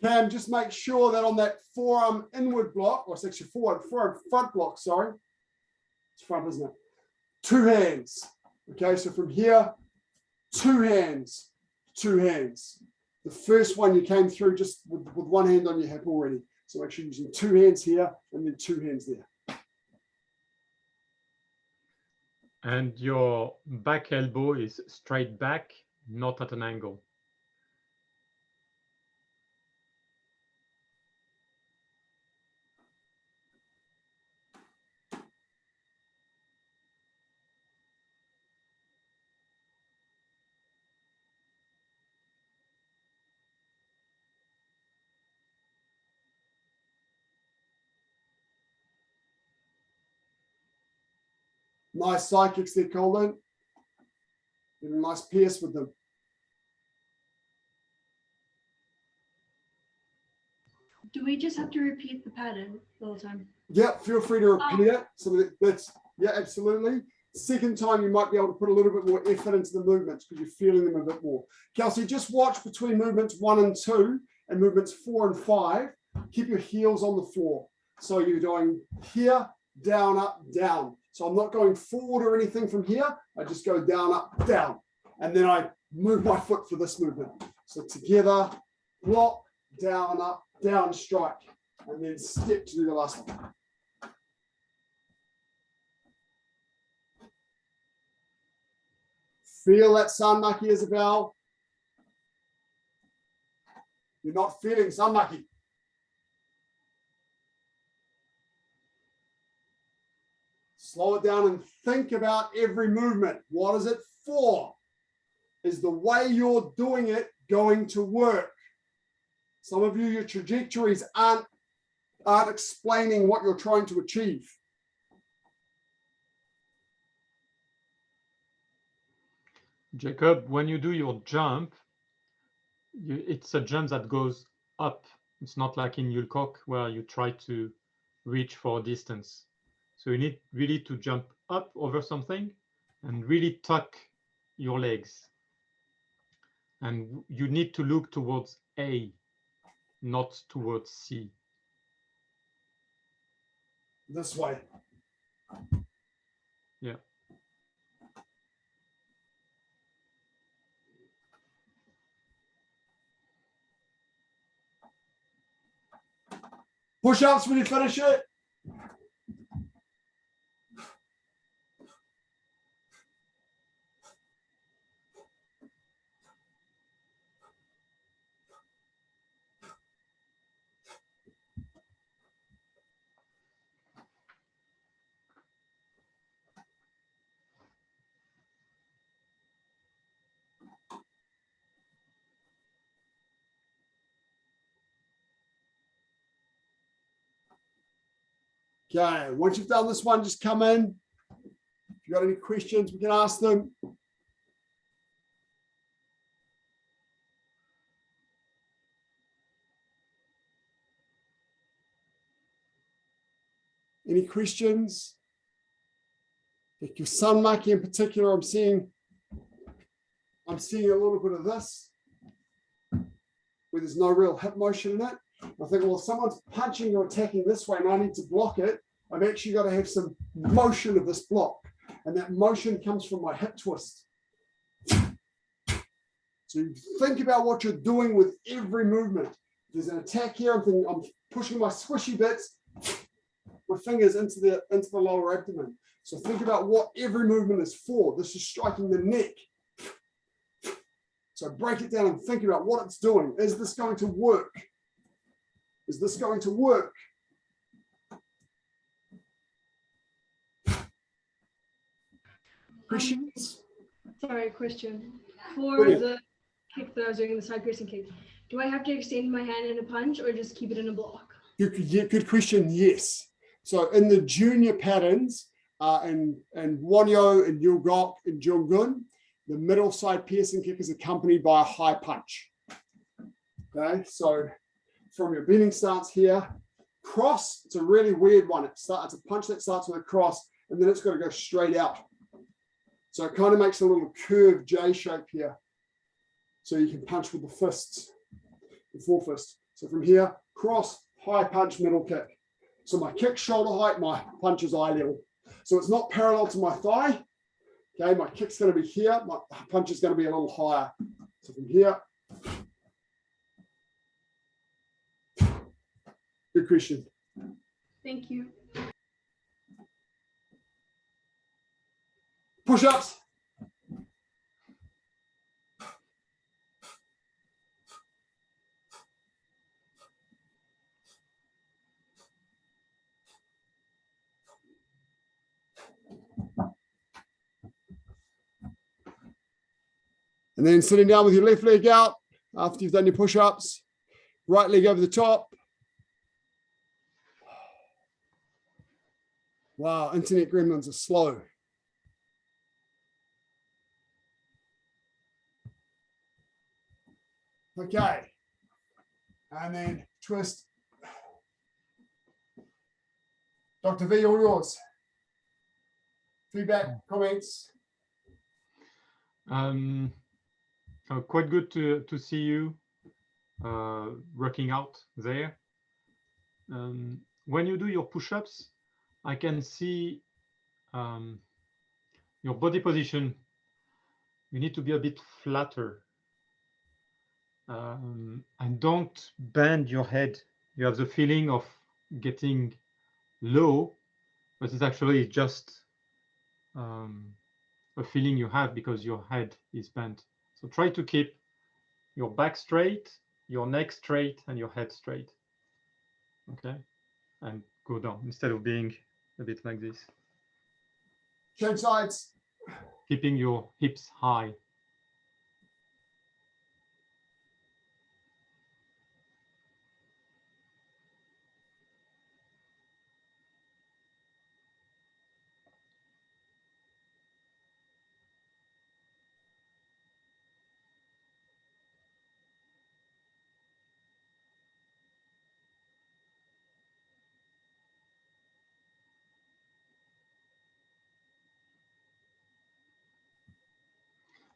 Cam, just make sure that on that forearm inward block, or it's actually forearm front block, sorry. It's front, isn't it? Two hands. Okay, so from here, two hands, two hands. The first one you came through just with one hand on your hip already. So make sure you're using two hands here and then two hands there. And your back elbow is straight back, not at an angle. Nice side kicks there, Colin. Get a nice pierce with them. Do we just have to repeat the pattern the whole time? Yeah, feel free to repeat it. So that's, yeah, absolutely. Second time, you might be able to put a little bit more effort into the movements because you're feeling them a bit more. Kelsey, just watch between movements 1 and 2 and movements 4 and 5. Keep your heels on the floor. So you're going here, down, up, down. So I'm not going forward or anything from here. I just go down, up, down. And then I move my foot for this movement. So together, block, down, up, down, strike. And then step to do the last one. Feel that sanmaki, Isabel. You're not feeling sanmaki. Slow it down and think about every movement. What is it for? Is the way you're doing it going to work? Some of you, your trajectories aren't explaining what you're trying to achieve. Jacob, when you do your jump, it's a jump that goes up. It's not like in Yulkok where you try to reach for a distance. So you need really to jump up over something and really tuck your legs. And you need to look towards A, not towards C. This way. Yeah. Push-ups when you finish it. Okay, once you've done this one, just come in. If you've got any questions, we can ask them. Any questions? Like your sun monkey in particular, I'm seeing a little bit of this, where there's no real hip motion in it. I think, well, if someone's punching or attacking this way and I need to block it, I've actually got to have some motion of this block. And that motion comes from my hip twist. So you think about what you're doing with every movement. There's an attack here. I'm pushing my squishy bits, my fingers into the lower abdomen. So think about what every movement is for. This is striking the neck. So break it down and think about what it's doing. Is this going to work? Is this going to work? Questions? Sorry, question. For Brilliant. the kick that I was doing, the side piercing kick, do I have to extend my hand in a punch or just keep it in a block? Good question. Yes. So in the junior patterns, and Wonyo and Yulgok and Junggun, the middle side piercing kick is accompanied by a high punch. Okay, so from your bending stance here, cross, it's a really weird one. It's a punch that starts with a cross and then it's got to go straight out. So it kind of makes a little curved J shape here. So you can punch with the fists, the forefist. So from here, cross, high punch, middle kick. So my kick shoulder height, my punch is eye level. So it's not parallel to my thigh. Okay, my kick's going to be here. My punch is going to be a little higher. So from here. Good question. Thank you. Push-ups. And then sitting down with your left leg out after you've done your push-ups, right leg over the top. Wow, internet gremlins are slow. Okay. And then twist. Dr. V, all yours. Feedback, comments. Quite good to see you working out there. When you do your push-ups, I can see your body position. You need to be a bit flatter. And don't bend your head. You have the feeling of getting low, but it's actually just a feeling you have because your head is bent. So try to keep your back straight, your neck straight, and your head straight. Okay, and go down instead of being a bit like this. Change sides. Keeping your hips high.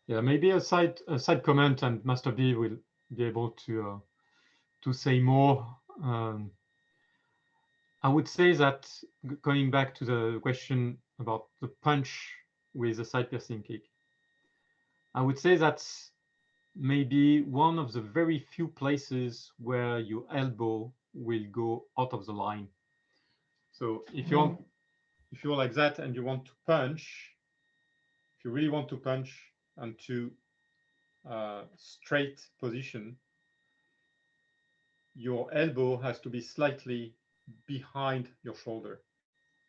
Yeah, maybe a side comment, and Master B will be able to say more. I would say that going back to the question about the punch with the side piercing kick, I would say that's maybe one of the very few places where your elbow will go out of the line. So if you're like that and you want to punch, if you really want to punch and to straight position, your elbow has to be slightly behind your shoulder.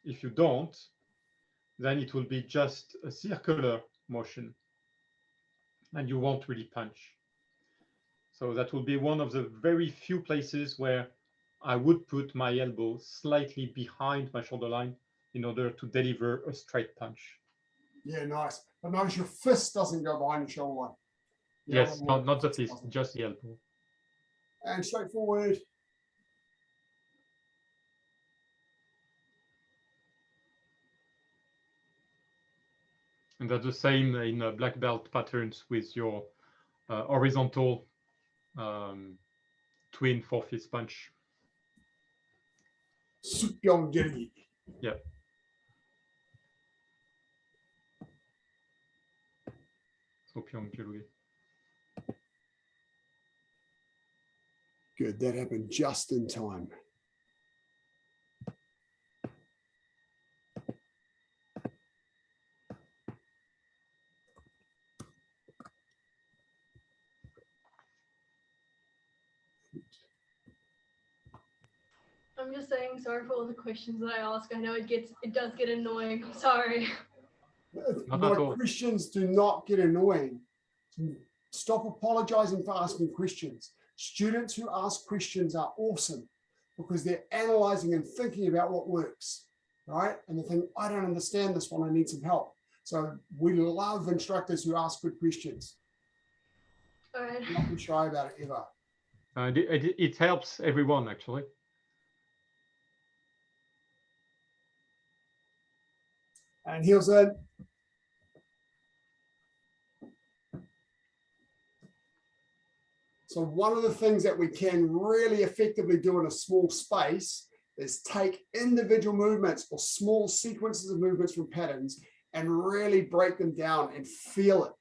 If you don't, then it will be just a circular motion and you won't really punch. So that will be one of the very few places where I would put my elbow slightly behind my shoulder line in order to deliver a straight punch. Yeah, nice. But notice your fist doesn't go behind your shoulder line. Yes, not the fist, just the elbow. And straightforward. And that's the same in black belt patterns with your horizontal twin 4-fist punch. Supyeong-gilgi. Yeah. Supyeong-gilgi. Good, that happened just in time. I'm just saying sorry for all the questions that I ask. I know it does get annoying. I'm sorry. Not My at all. questions do not get annoying. Stop apologizing for asking questions. Students who ask questions are awesome because they're analyzing and thinking about what works, right? And they think, I don't understand this one, I need some help. So we love instructors who ask good questions. All right. Not be shy about it ever. It helps everyone, actually. And heels in. So one of the things that we can really effectively do in a small space is take individual movements or small sequences of movements from patterns and really break them down and feel it.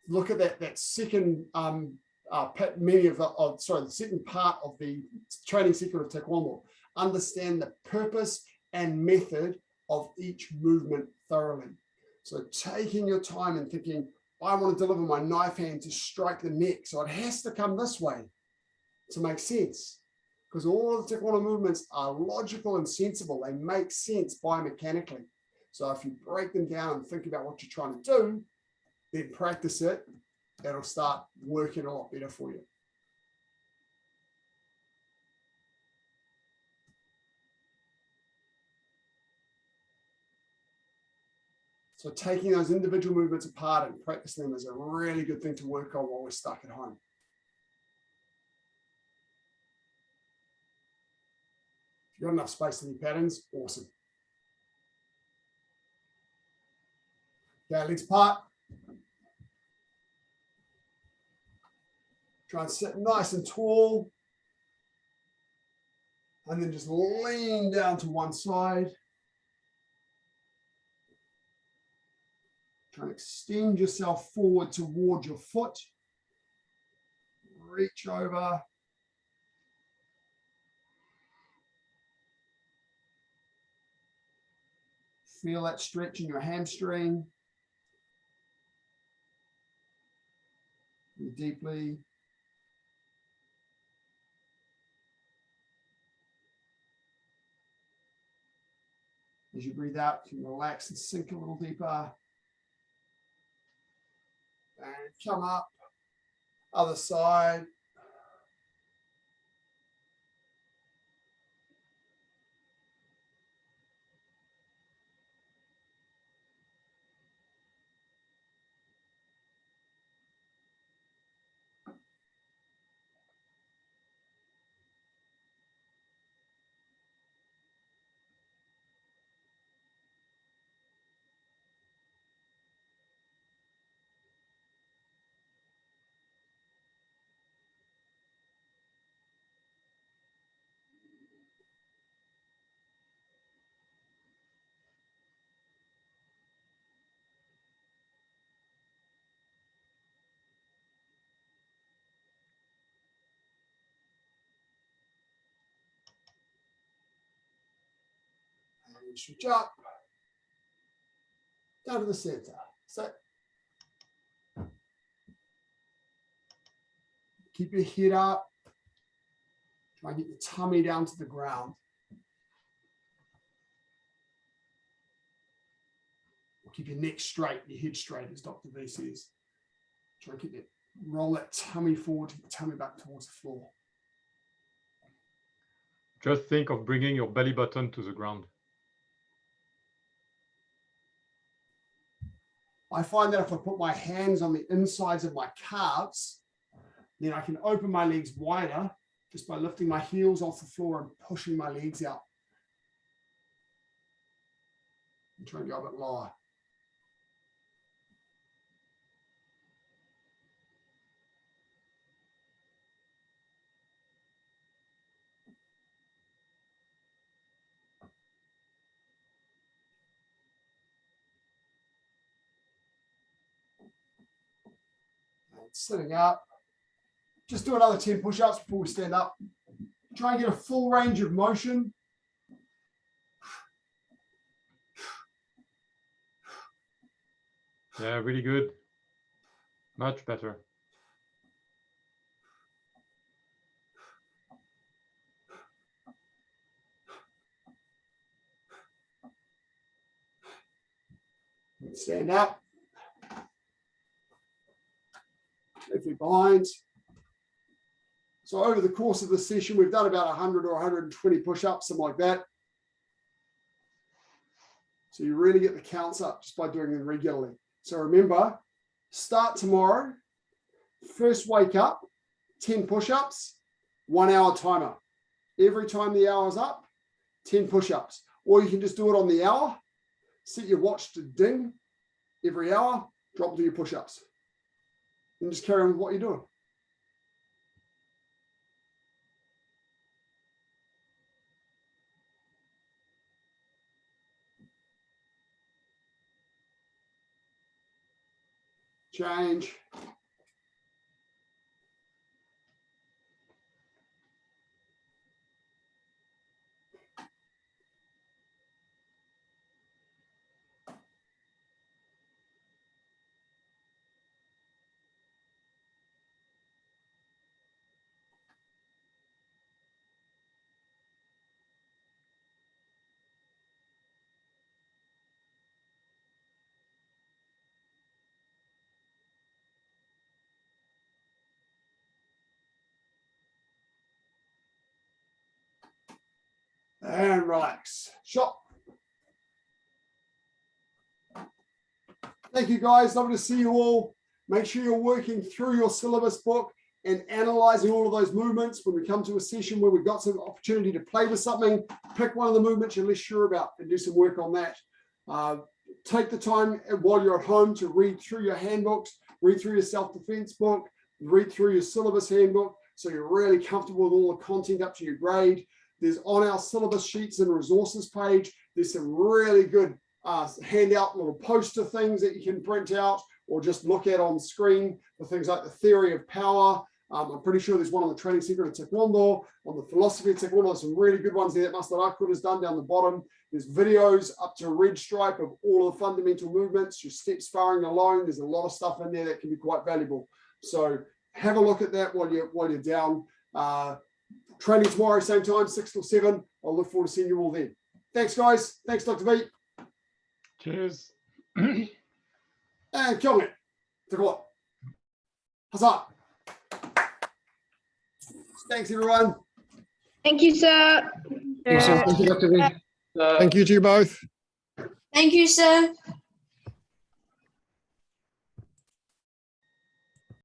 Look at that second the second part of the training sequence of Taekwondo. Understand the purpose and method of each movement thoroughly. So taking your time and thinking, I want to deliver my knife hand to strike the neck, so it has to come this way to make sense. Because all of the Taekwondo movements are logical and sensible. They make sense biomechanically. So if you break them down and think about what you're trying to do, then practice it. It'll start working a lot better for you. So taking those individual movements apart and practicing them is a really good thing to work on while we're stuck at home. If you've got enough space to do patterns, awesome. Okay, legs apart. Try and sit nice and tall. And then just lean down to one side. Try and extend yourself forward toward your foot. Reach over. Feel that stretch in your hamstring. Breathe deeply. As you breathe out, you can relax and sink a little deeper. And come up. Other side. And switch up. Down to the center. So keep your head up. Try and get your tummy down to the ground. Keep your neck straight, your head straight, as Dr. V says. Try and keep that, roll that tummy forward, your tummy back towards the floor. Just think of bringing your belly button to the ground. I find that if I put my hands on the insides of my calves, then I can open my legs wider just by lifting my heels off the floor and pushing my legs out. And try and go a bit lower. sitting up. Just do another 10 push-ups before we stand up. Try and get a full range of motion. Yeah, really good. Much better. Stand up. Lift your behind. So over the course of the session, we've done about 100 or 120 push-ups, something like that. So you really get the counts up just by doing them regularly. So remember, start tomorrow. First wake up, 10 push-ups, 1 hour timer. Every time the hour's up, 10 push-ups. Or you can just do it on the hour. Set your watch to ding every hour, drop to your push-ups. And just carry on with what you're doing. Change. And relax. Shot. Thank you, guys. Lovely to see you all. Make sure you're working through your syllabus book and analyzing all of those movements. When we come to a session where we've got some opportunity to play with something, pick one of the movements you're less sure about and do some work on that. Take the time while you're at home to read through your handbooks, read through your self-defense book, read through your syllabus handbook, so you're really comfortable with all the content up to your grade. There's on our syllabus sheets and resources page, there's some really good handout little poster things that you can print out or just look at on screen for things like the theory of power. I'm pretty sure there's one on the training secret of Taekwondo, on the philosophy of Taekwondo. There's some really good ones there that Master Akut has done down the bottom. There's videos up to a red stripe of all the fundamental movements, your step sparring alone. There's a lot of stuff in there that can be quite valuable. So have a look at that while you're down. Training tomorrow, same time, 6 till 7. I'll look forward to seeing you all then. Thanks, guys. Thanks, Dr. V. Cheers. And kill it. Taekwondo. Huzzah. Thanks, everyone. Thank you, sir. Thank you, Dr. V. Thank you to you both. Thank you, sir.